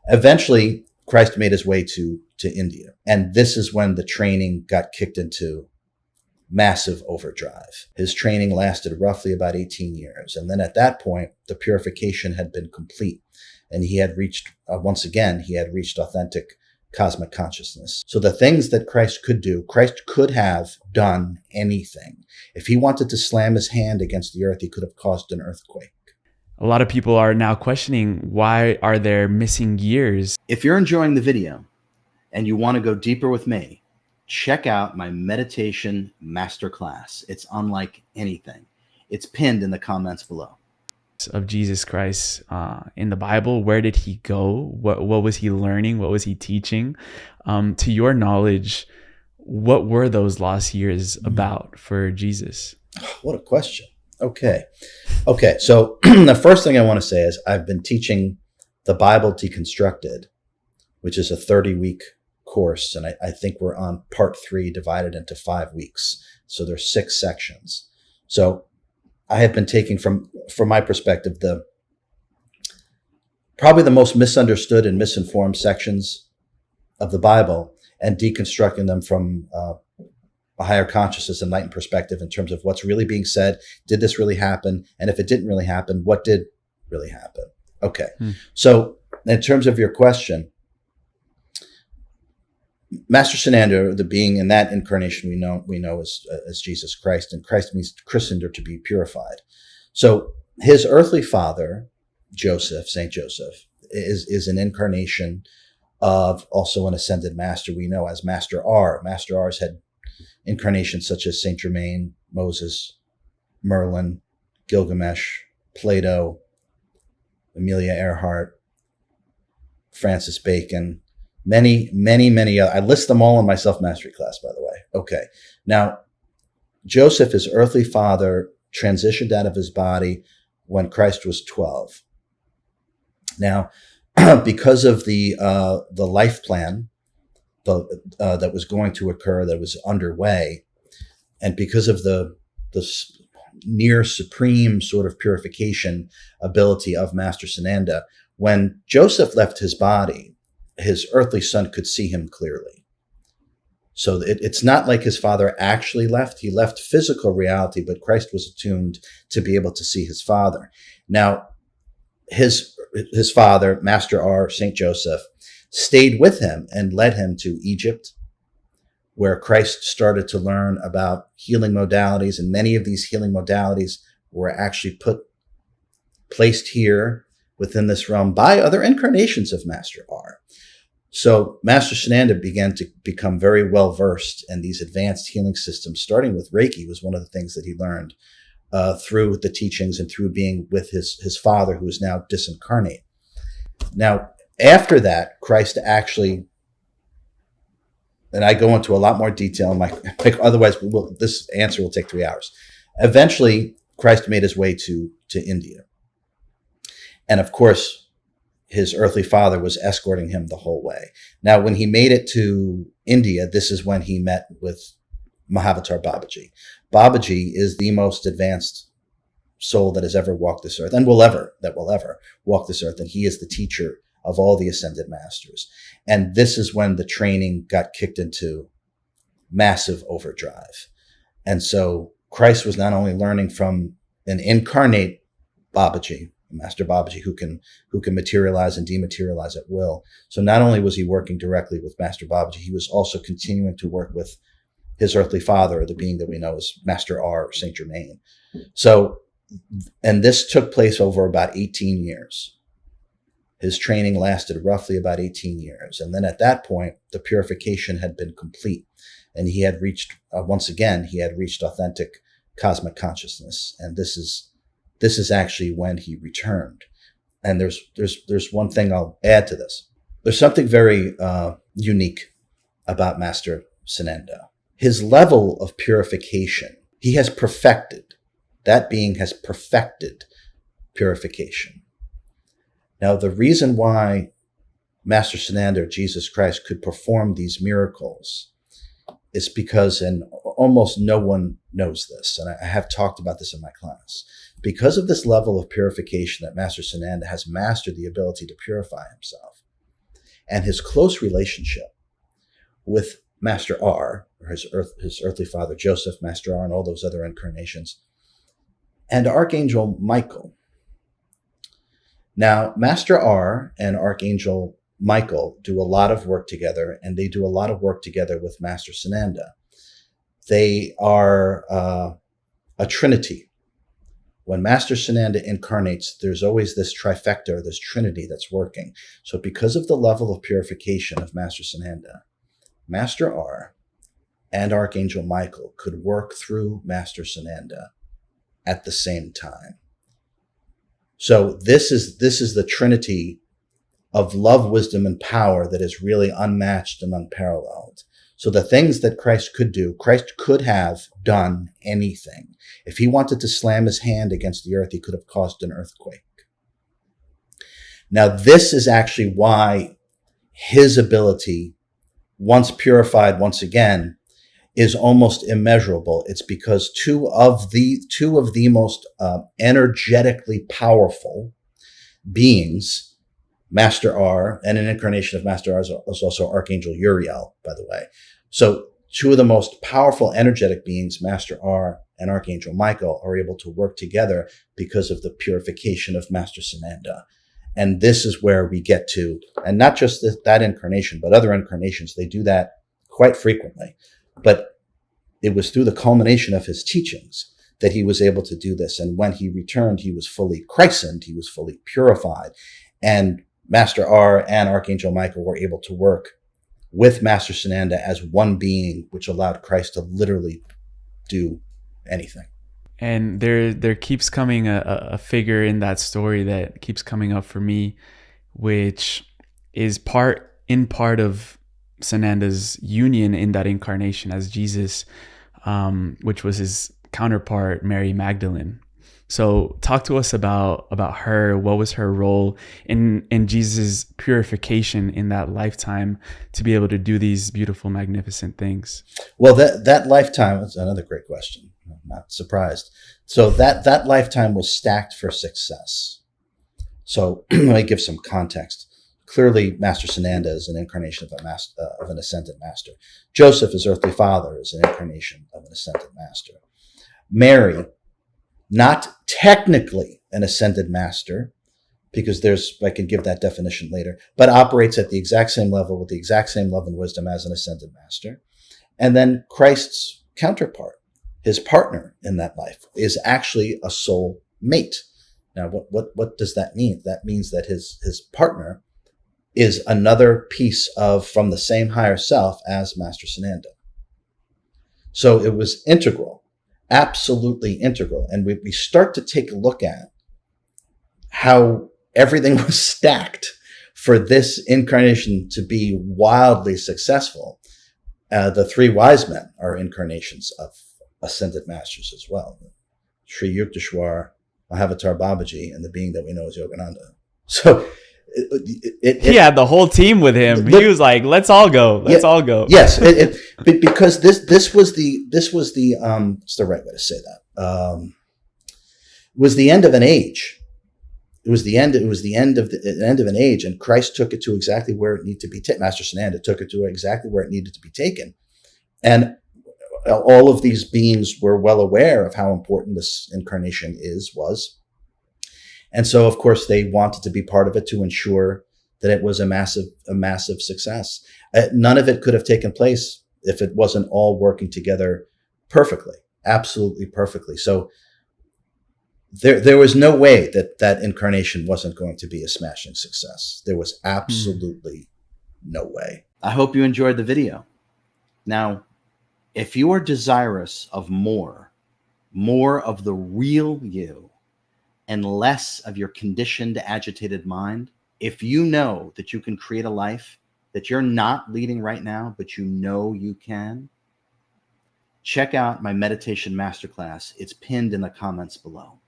Eventually, Christ made his way to India. And this is when the training got kicked into massive overdrive. His training lasted roughly about 18 years. And then at that point, the purification had been complete. And he had reached, once again, he had reached authentic cosmic consciousness. So the things that Christ could do, Christ could have done anything. If he wanted to slam his hand against the earth, he could have caused an earthquake. A lot of people are now questioning, why are there missing years? If you're enjoying the video and you want to go deeper with me, check out my meditation masterclass. It's unlike anything. It's pinned in the comments below. Of Jesus Christ in the Bible, where did he go? What was he learning? What was he teaching? To your knowledge, what were those lost years about for Jesus? What a question. Okay. So the first thing I want to say is I've been teaching the Bible Deconstructed, which is a 30-week course. And I think we're on part 3 divided into 5 weeks. So there's 6 sections. So I have been taking from my perspective, probably the most misunderstood and misinformed sections of the Bible and deconstructing them from a higher consciousness, enlightened perspective in terms of what's really being said. Did this really happen? And if it didn't really happen, what did really happen? Okay. So in terms of your question, Master Sananda, the being in that incarnation we know as Jesus Christ, and Christ means christened to be purified. So his earthly father, Joseph, Saint Joseph, is an incarnation of also an ascended master we know as Master R. Master R's had incarnations such as Saint Germain, Moses, Merlin, Gilgamesh, Plato, Amelia Earhart, Francis Bacon, many other. I list them all in my self-mastery class, by the way. Okay. Now, Joseph, his earthly father, transitioned out of his body when Christ was 12. Now, because of the life plan that was going to occur, that was underway, and because of the near supreme sort of purification ability of Master Sananda, when Joseph left his body, his earthly son could see him clearly. So it's not like his father actually left. He left physical reality, but Christ was attuned to be able to see his father. Now, his father, Master R, Saint Joseph, stayed with him and led him to Egypt, where Christ started to learn about healing modalities. And many of these healing modalities were actually placed here within this realm by other incarnations of Master R. So Master Sananda began to become very well versed in these advanced healing systems, starting with Reiki was one of the things that he learned through the teachings and through being with his father, who is now disincarnate. Now, after that, Christ actually, and I go into a lot more detail in otherwise this answer will take 3 hours. Eventually, Christ made his way to India. And of course, his earthly father was escorting him the whole way. Now, when he made it to India, this is when he met with Mahavatar Babaji. Babaji is the most advanced soul that has ever walked this earth and will ever walk this earth. And he is the teacher of all the ascended masters. And this is when the training got kicked into massive overdrive. And so Christ was not only learning from an incarnate Babaji, Master Babaji, who can materialize and dematerialize at will. So not only was he working directly with Master Babaji, he was also continuing to work with his earthly father, the being that we know as Master R, Saint Germain. So, and this took place over about 18 years. His training lasted roughly about 18 years. And then at that point, the purification had been complete. And he had reached, once again, he had reached authentic cosmic consciousness. And this is actually when he returned. And there's one thing I'll add to this. There's something very unique about Master Sananda. His level of purification, he has perfected. That being has perfected purification. Now, the reason why Master Sananda, Jesus Christ, could perform these miracles is because, and almost no one knows this, and I have talked about this in my class, because of this level of purification that Master Sananda has mastered the ability to purify himself. and his close relationship with Master R, or his earthly father Joseph, Master R, and all those other incarnations, and Archangel Michael. Now, Master R and Archangel Michael do a lot of work together, and they do a lot of work together with Master Sananda. They are a trinity. When Master Sananda incarnates, there's always this trifecta, this trinity that's working. So because of the level of purification of Master Sananda, Master R and Archangel Michael could work through Master Sananda at the same time. So this is the trinity of love, wisdom, and power that is really unmatched and unparalleled. So the things that Christ could do, Christ could have done anything. If he wanted to slam his hand against the earth, he could have caused an earthquake. Now, this is actually why his ability, once purified once again, is almost immeasurable. It's because two of the most energetically powerful beings, Master R, and an incarnation of Master R is also Archangel Uriel, by the way. So two of the most powerful energetic beings, Master R and Archangel Michael, are able to work together because of the purification of Master Sananda. And this is where we get to, and not just that incarnation, but other incarnations, they do that quite frequently. But it was through the culmination of his teachings that he was able to do this. And when he returned, he was fully christened, he was fully purified. And Master R and Archangel Michael were able to work with Master Sananda as one being, which allowed Christ to literally do anything. And there keeps coming a figure in that story that keeps coming up for me, which is part of Sananda's union in that incarnation as Jesus, which was his counterpart, Mary Magdalene. So talk to us about her. What was her role in Jesus' purification in that lifetime to be able to do these beautiful, magnificent things? Well, that lifetime is another great question. I'm not surprised. So that lifetime was stacked for success. So let me give some context. Clearly, Master Sananda is an incarnation of an ascended master. Joseph, his earthly father, is an incarnation of an ascended master. Mary, not technically an ascended master, because I can give that definition later, but operates at the exact same level with the exact same love and wisdom as an ascended master. And then Christ's counterpart, his partner in that life, is actually a soul mate. Now, what does that mean? That means that his partner is another piece from the same higher self as Master Sananda. So it was integral. Absolutely integral. And we start to take a look at how everything was stacked for this incarnation to be wildly successful. The three wise men are incarnations of ascended masters as well. Sri Yukteswar, Mahavatar Babaji, and the being that we know as Yogananda. So he had the whole team with him. He was like, "Let's all go. Let's all go." Yes, because this was the what's the right way to say that? Was the end of an age. It was the end of an age, and Christ took it to exactly where it needed to be taken. Master Sananda took it to exactly where it needed to be taken, and all of these beings were well aware of how important this incarnation was. And so, of course, they wanted to be part of it to ensure that it was a massive success. None of it could have taken place if it wasn't all working together perfectly, absolutely perfectly. So there was no way that incarnation wasn't going to be a smashing success. There was absolutely no way. I hope you enjoyed the video. Now, if you are desirous of more of the real you, and less of your conditioned, agitated mind, if you know that you can create a life that you're not leading right now, but you know you can, check out my meditation masterclass. It's pinned in the comments below.